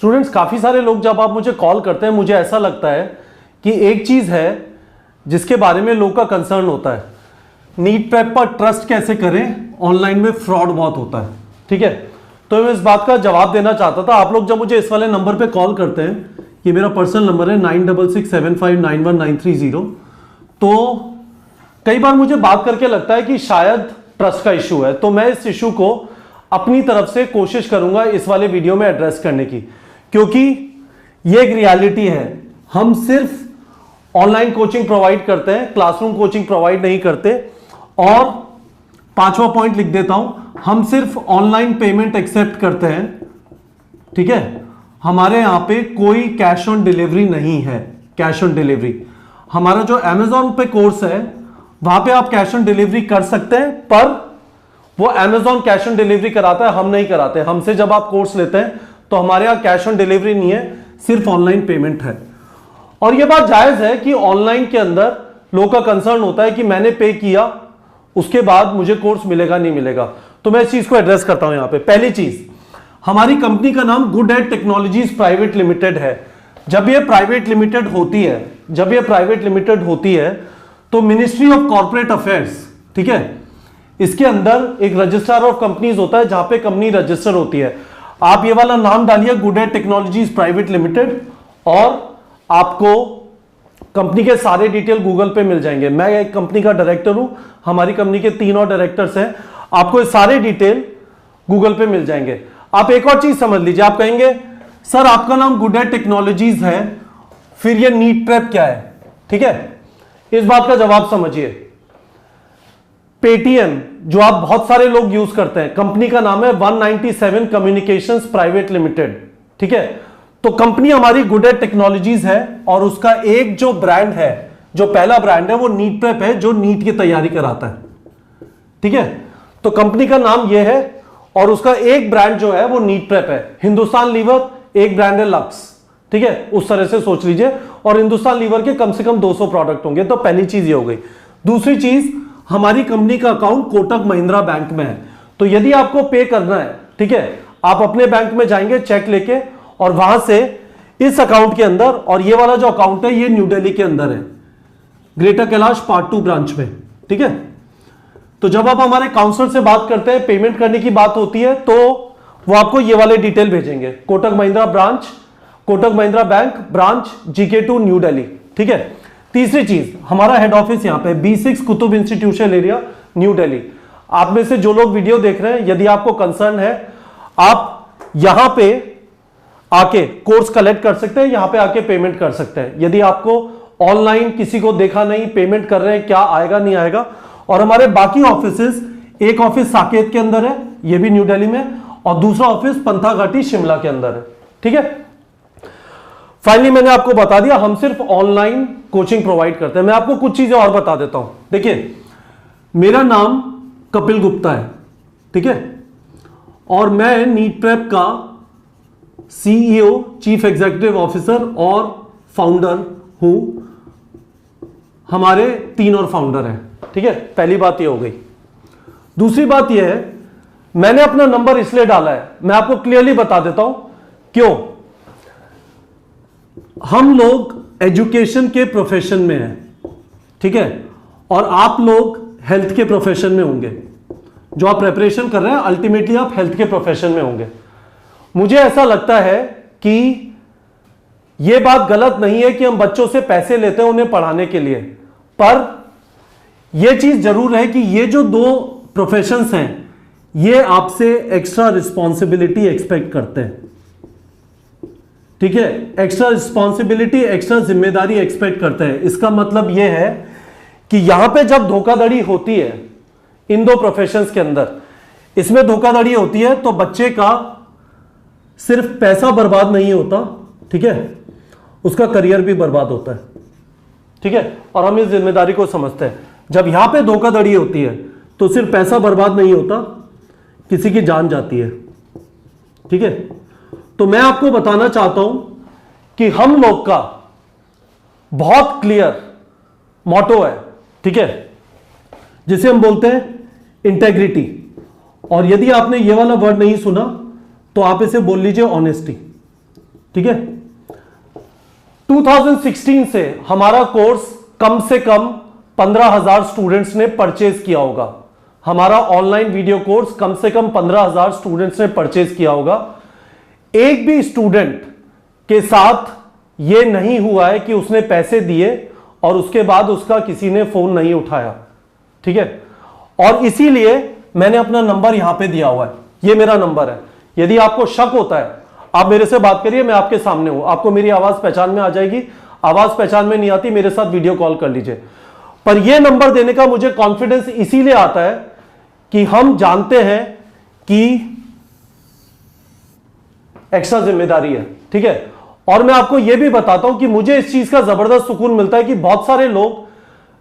Students, काफ़ी सारे लोग जब आप मुझे कॉल करते हैं, मुझे ऐसा लगता है कि एक चीज़ है जिसके बारे में लोग का कंसर्न होता है, नीट प्रेप पर ट्रस्ट कैसे करें, ऑनलाइन में फ्रॉड बहुत होता है। ठीक है, तो मैं इस बात का जवाब देना चाहता था। आप लोग जब मुझे इस वाले नंबर पे कॉल करते हैं, ये मेरा पर्सनल नंबर है 9667591930, तो कई बार मुझे बात करके लगता है कि शायद ट्रस्ट का इशू है, तो मैं इस इशू को अपनी तरफ से कोशिश करूंगा इस वाले वीडियो में एड्रेस करने की, क्योंकि ये एक रियलिटी है। हम सिर्फ ऑनलाइन कोचिंग प्रोवाइड करते हैं, क्लासरूम कोचिंग प्रोवाइड नहीं करते। और पांचवा पॉइंट लिख देता हूं, हम सिर्फ ऑनलाइन पेमेंट एक्सेप्ट करते हैं। ठीक है, हमारे यहां पे कोई कैश ऑन डिलीवरी नहीं है। कैश ऑन डिलीवरी, हमारा जो अमेजॉन पे कोर्स है वहां पे आप कैश ऑन डिलीवरी कर सकते हैं, पर वो अमेजॉन कैश ऑन डिलीवरी कराता है, हम नहीं कराते। हमसे जब आप कोर्स लेते हैं तो हमारे यहां कैश ऑन डिलीवरी नहीं है, सिर्फ ऑनलाइन पेमेंट है। और यह बात जायज है कि ऑनलाइन के अंदर लोगों का कंसर्न होता है कि मैंने पे किया, उसके बाद मुझे कोर्स मिलेगा नहीं मिलेगा, तो मैं इस चीज को एड्रेस करता हूं यहां पे। पहली चीज, हमारी कंपनी का नाम गुड-एड टेक्नोलॉजीज प्राइवेट लिमिटेड है। जब ये प्राइवेट लिमिटेड होती है, तो मिनिस्ट्री ऑफ कॉर्पोरेट अफेयर्स, ठीक है, इसके अंदर एक रजिस्ट्रार ऑफ कंपनीज होता है जहां पे कंपनी रजिस्टर होती है। आप ये वाला नाम डालिए गुड-एड टेक्नोलॉजीज प्राइवेट लिमिटेड और आपको कंपनी के सारे डिटेल गूगल पे मिल जाएंगे। मैं एक कंपनी का डायरेक्टर हूं, हमारी कंपनी के 3 और डायरेक्टर्स हैं, आपको ये सारे डिटेल गूगल पे मिल जाएंगे। आप एक और चीज समझ लीजिए, आप कहेंगे सर आपका नाम गुड-एड टेक्नोलॉजीज है, फिर ये नीट प्रेप क्या है? ठीक है, इस बात का जवाब समझिए। पेटीएम जो आप बहुत सारे लोग यूज करते हैं, कंपनी का नाम है 197 कम्युनिकेशंस प्राइवेट लिमिटेड। ठीक है, तो कंपनी हमारी गुड-एड टेक्नोलॉजीज है और उसका एक जो ब्रांड है, जो पहला ब्रांड है वो नीट प्रेप है, जो नीट की तैयारी कराता है। ठीक है, तो कंपनी का नाम ये है और उसका एक ब्रांड जो है वो नीट प्रेप है। हिंदुस्तान लीवर एक ब्रांड है लक्स। ठीक है, उस तरह से सोच लीजिए, और हिंदुस्तान लीवर के कम से कम 200 प्रोडक्ट होंगे। तो पहली चीज ये हो गई। दूसरी चीज, हमारी कंपनी का अकाउंट कोटक महिंद्रा बैंक में है, तो यदि आपको पे करना है, ठीक है, आप अपने बैंक में जाएंगे चेक लेके, और वहां से इस अकाउंट के अंदर, और ये वाला जो अकाउंट है ये न्यू दिल्ली के अंदर है, ग्रेटर कैलाश पार्ट 2 ब्रांच में। ठीक है, तो जब आप हमारे काउंसलर से बात करते हैं, पेमेंट करने की बात होती है, तो वो आपको ये वाले डिटेल भेजेंगे, Kotak Mahindra branch, Kotak Mahindra bank branch GK2 new Delhi. ठीक है, तीसरी चीज, हमारा हेड ऑफिस यहां पे B6 Qutub institution area new Delhi. आप में से जो लोग वीडियो देख रहे हैं, यदि आपको कंसर्न है, आप यहां पे आके कोर्स कलेक्ट कर सकते हैं, यहां पे आके पेमेंट कर सकते हैं। यदि आपको ऑनलाइन किसी को देखा नहीं, पेमेंट कर रहे हैं, क्या आएगा नहीं आएगा। और हमारे बाकी ऑफिसेस, एक ऑफिस साकेत के अंदर है, ये भी न्यू दिल्ली में, और दूसरा ऑफिस पंथाघाटी शिमला के अंदर है। ठीक है, फाइनली मैंने आपको बता दिया हम सिर्फ ऑनलाइन कोचिंग प्रोवाइड करते हैं। मैं आपको कुछ चीजें और बता देता हूं। देखिए, मेरा नाम कपिल गुप्ता है, ठीक है, और मैं नीट प्रेप का CEO, चीफ एग्जीक्यूटिव ऑफिसर और फाउंडर हूं। हमारे 3 और फाउंडर हैं। ठीक है, पहली बात ये हो गई। दूसरी बात ये है, मैंने अपना नंबर इसलिए डाला है, मैं आपको क्लियरली बता देता हूं क्यों। हम लोग एजुकेशन के प्रोफेशन में हैं, ठीक है, और आप लोग हेल्थ के प्रोफेशन में होंगे। जो आप प्रिपरेशन कर रहे हैं, अल्टीमेटली आप हेल्थ के प्रोफेशन में होंगे। मुझे ऐसा लगता है कि यह बात गलत नहीं है कि हम बच्चों से पैसे लेते हैं उन्हें पढ़ाने के लिए, पर यह चीज जरूर है कि ये जो 2 प्रोफेशंस हैं, ये आपसे एक्स्ट्रा रिस्पॉन्सिबिलिटी एक्सपेक्ट करते हैं। ठीक है, एक्स्ट्रा रिस्पॉन्सिबिलिटी, एक्स्ट्रा जिम्मेदारी एक्सपेक्ट करते हैं। इसका मतलब यह है कि यहां पे जब धोखाधड़ी होती है इन 2 प्रोफेशंस के अंदर, इसमें धोखाधड़ी होती है तो बच्चे का सिर्फ पैसा बर्बाद नहीं होता, ठीक है, उसका करियर भी बर्बाद होता है। ठीक है, और हम इस जिम्मेदारी को समझते हैं। जब यहां पे धोखाधड़ी होती है तो सिर्फ पैसा बर्बाद नहीं होता, किसी की जान जाती है। ठीक है, तो मैं आपको बताना चाहता हूं कि हम लोग का बहुत क्लियर मोटो है, ठीक है, जिसे हम बोलते हैं इंटेग्रिटी। और यदि आपने ये वाला वर्ड नहीं सुना तो आप इसे बोल लीजिए ऑनेस्टी। ठीक है। 2016 से हमारा कोर्स कम से कम 15,000 स्टूडेंट्स ने परचेज किया होगा। हमारा ऑनलाइन वीडियो कोर्स कम से कम 15,000 स्टूडेंट्स ने परचेज किया होगा। एक भी स्टूडेंट के साथ यह नहीं हुआ है कि उसने पैसे दिए और उसके बाद उसका किसी ने फोन नहीं उठाया, ठीक है। और इसीलिए मैंने अपना नंबर यहां पे दिया हुआ है, ये मेरा नंबर है। यदि आपको शक होता है आप मेरे से बात करिए, मैं आपके सामने हूं, आपको मेरी आवाज पहचान में आ जाएगी। आवाज पहचान में नहीं आती, मेरे साथ वीडियो कॉल कर लीजिए। पर यह नंबर देने का मुझे कॉन्फिडेंस इसीलिए आता है कि हम जानते हैं कि एक्स्ट्रा जिम्मेदारी है, ठीक है। और मैं आपको यह भी बताता हूं कि मुझे इस चीज का जबरदस्त सुकून मिलता है कि बहुत सारे लोग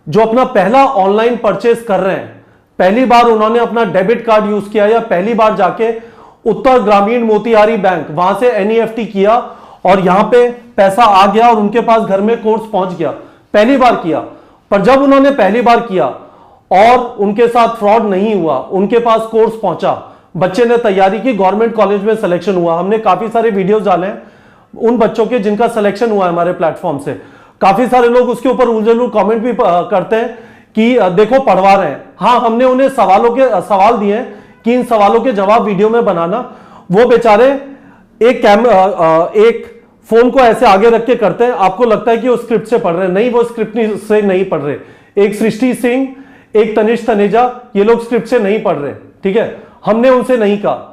जो अपना पहला ऑनलाइन परचेस कर रहे हैं, पहली बार उन्होंने अपना डेबिट कार्ड यूज किया या पहली बार जाके उत्तर ग्रामीण मोतिहारी बैंक वहां से एनईएफटी किया और यहां पे पैसा आ गया और उनके पास घर में कोर्स पहुंच गया, पहली बार किया। पर जब उन्होंने पहली बार किया और उनके साथ फ्रॉड नहीं हुआ, उनके पास कोर्स पहुंचा, बच्चे ने तैयारी की, गवर्नमेंट कॉलेज में सिलेक्शन हुआ। हमने काफी सारे वीडियोस डाले हैं उन बच्चों के जिनका सिलेक्शन हुआ है हमारे प्लेटफॉर्म से। काफी सारे लोग उसके ऊपर उलझुल कमेंट भी करते हैं कि देखो पढ़वा रहे हैं। हाँ, हमने उन्हें सवाल दिए हैं कि इन सवालों के जवाब वीडियो में बनाना। वो बेचारे एक फोन को ऐसे आगे रख के करते हैं, आपको लगता है कि वो स्क्रिप्ट से पढ़ रहे हैं, नहीं, वो स्क्रिप्ट से नहीं पढ़ रहे। एक सृष्टि सिंह, एक तनिष्क तनेजा, ये लोग स्क्रिप्ट से नहीं पढ़ रहे, ठीक है। हमने उनसे नहीं कहा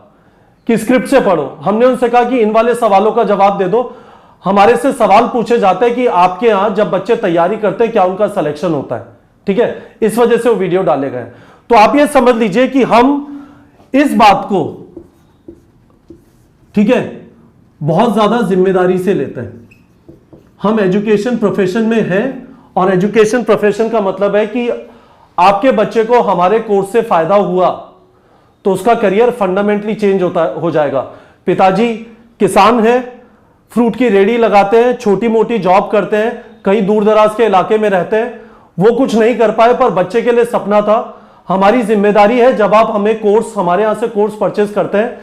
कि स्क्रिप्ट से पढ़ो, हमने उनसे कहा कि इन वाले सवालों का जवाब दे दो। हमारे से सवाल पूछे जाते हैं कि आपके यहां जब बच्चे तैयारी करते हैं क्या उनका सिलेक्शन होता है, ठीक है। इस वजह से वो वीडियो डाले गए। तो आप ये समझ लीजिए कि हम इस बात को, ठीक है, बहुत ज्यादा जिम्मेदारी से लेते हैं। हम एजुकेशन प्रोफेशन में हैं और एजुकेशन प्रोफेशन का मतलब है कि आपके बच्चे को हमारे कोर्स से फायदा हुआ तो उसका करियर फंडामेंटली चेंज हो जाएगा। पिताजी किसान हैं, फ्रूट की रेडी लगाते हैं, छोटी मोटी जॉब करते हैं, कहीं दूर दराज के इलाके में रहते हैं, वो कुछ नहीं कर पाए पर बच्चे के लिए सपना था। हमारी जिम्मेदारी है जब आप हमें हमारे यहां से कोर्स परचेज करते हैं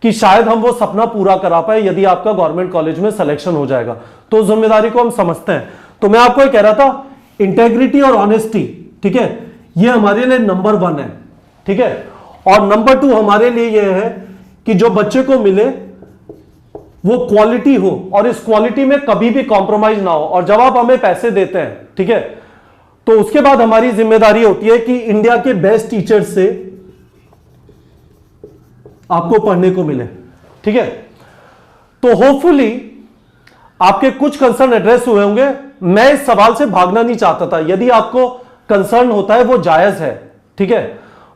कि शायद हम वो सपना पूरा करा पाए यदि आपका गवर्नमेंट कॉलेज में सिलेक्शन हो जाएगा। तो उस जिम्मेदारी को हम समझते हैं। तो मैं आपको ये कह रहा था, इंटेग्रिटी और ऑनेस्टी, ठीक है, ये हमारे लिए नंबर 1 है, ठीक है। और नंबर 2 हमारे लिए यह है कि जो बच्चे को मिले वो क्वालिटी हो और इस क्वालिटी में कभी भी कॉम्प्रोमाइज ना हो। और जब आप हमें पैसे देते हैं, ठीक है, तो उसके बाद हमारी जिम्मेदारी होती है कि इंडिया के बेस्ट टीचर्स से आपको पढ़ने को मिले, ठीक है। तो होपफुली आपके कुछ कंसर्न एड्रेस हुए होंगे। मैं इस सवाल से भागना नहीं चाहता था, यदि आपको कंसर्न होता है वो जायज है, ठीक है।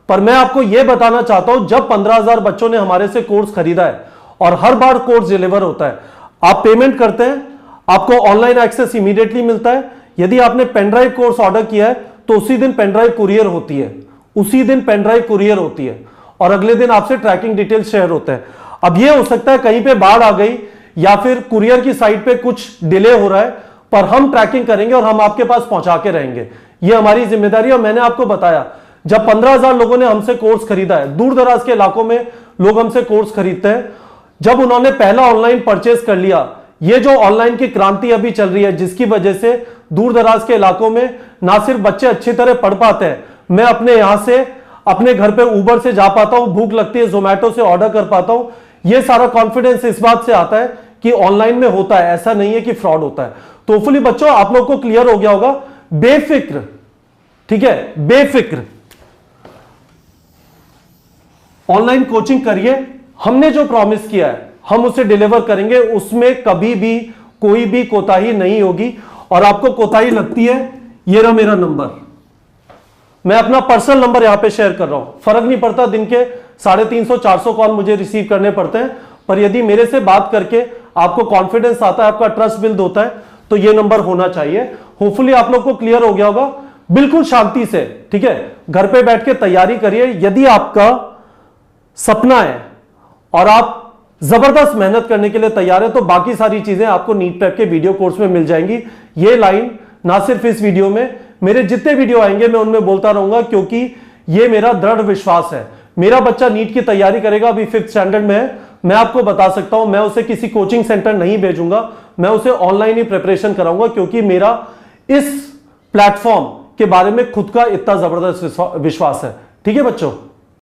पर मैं आपको यह बताना चाहता हूं, जब 15,000 बच्चों ने हमारे से कोर्स खरीदा है और हर बार कोर्स डिलीवर होता है, आप पेमेंट करते हैं, आपको ऑनलाइन एक्सेस इमीडिएटली मिलता है। यदि आपने पेनड्राइव कोर्स ऑर्डर किया है तो उसी दिन पेनड्राइव कुरियर होती है, उसी दिन पेनड्राइव कुरियर होती है और अगले दिन आपसे ट्रैकिंग डिटेल शेयर होते हैं। अब यह हो सकता है कहीं पे बाढ़ आ गई या फिर कुरियर की साइट पे कुछ डिले हो रहा है, पर हम ट्रैकिंग करेंगे और हम आपके पास पहुंचा के रहेंगे। यह हमारी जिम्मेदारी है। और मैंने आपको बताया, जब 15,000 लोगों ने हमसे कोर्स खरीदा है, दूर दराज के इलाकों में लोग हमसे कोर्स खरीदते हैं, जब उन्होंने पहला ऑनलाइन परचेस कर लिया, ये जो ऑनलाइन की क्रांति अभी चल रही है जिसकी वजह से दूर दराज के इलाकों में ना सिर्फ बच्चे अच्छी तरह पढ़ पाते हैं, मैं अपने यहां से अपने घर पे उबर से जा पाता हूं, भूख लगती है जोमेटो से ऑर्डर कर पाता हूं। यह सारा कॉन्फिडेंस इस बात से आता है कि ऑनलाइन में होता है, ऐसा नहीं है कि फ्रॉड होता है। तो होपफुली बच्चों आप लोग को क्लियर हो गया होगा। बेफिक्र, ठीक है, बेफिक्र ऑनलाइन कोचिंग करिए। हमने जो प्रॉमिस किया है हम उसे डिलीवर करेंगे, उसमें कभी भी कोई भी कोताही नहीं होगी। और आपको कोताही लगती है, ये रहा मेरा नंबर, मैं अपना पर्सनल नंबर यहां पे शेयर कर रहा हूं। फर्क नहीं पड़ता, दिन के 350-400 कॉल मुझे रिसीव करने पड़ते हैं, पर यदि मेरे से बात करके आपको कॉन्फिडेंस आता है, आपका ट्रस्ट बिल्ड होता है, तो ये नंबर होना चाहिए। होपफुली आप लोग को क्लियर हो गया होगा। बिल्कुल शांति से, ठीक है, घर पे बैठ के तैयारी करिए। यदि आपका सपना है और आप जबरदस्त मेहनत करने के लिए तैयार है तो बाकी सारी चीजें आपको नीट प्रेप के वीडियो कोर्स में मिल जाएंगी। ये लाइन ना सिर्फ इस वीडियो में, मेरे जितने वीडियो आएंगे मैं उनमें बोलता रहूंगा, क्योंकि ये मेरा दृढ़ विश्वास है। मेरा बच्चा नीट की तैयारी करेगा, अभी 5th स्टैंडर्ड में है, मैं आपको बता सकता हूं, मैं उसे किसी कोचिंग सेंटर नहीं भेजूंगा, मैं उसे ऑनलाइन ही प्रिपरेशन कराऊंगा, क्योंकि मेरा इस प्लेटफॉर्म के बारे में खुद का इतना जबरदस्त विश्वास है। ठीक है बच्चों।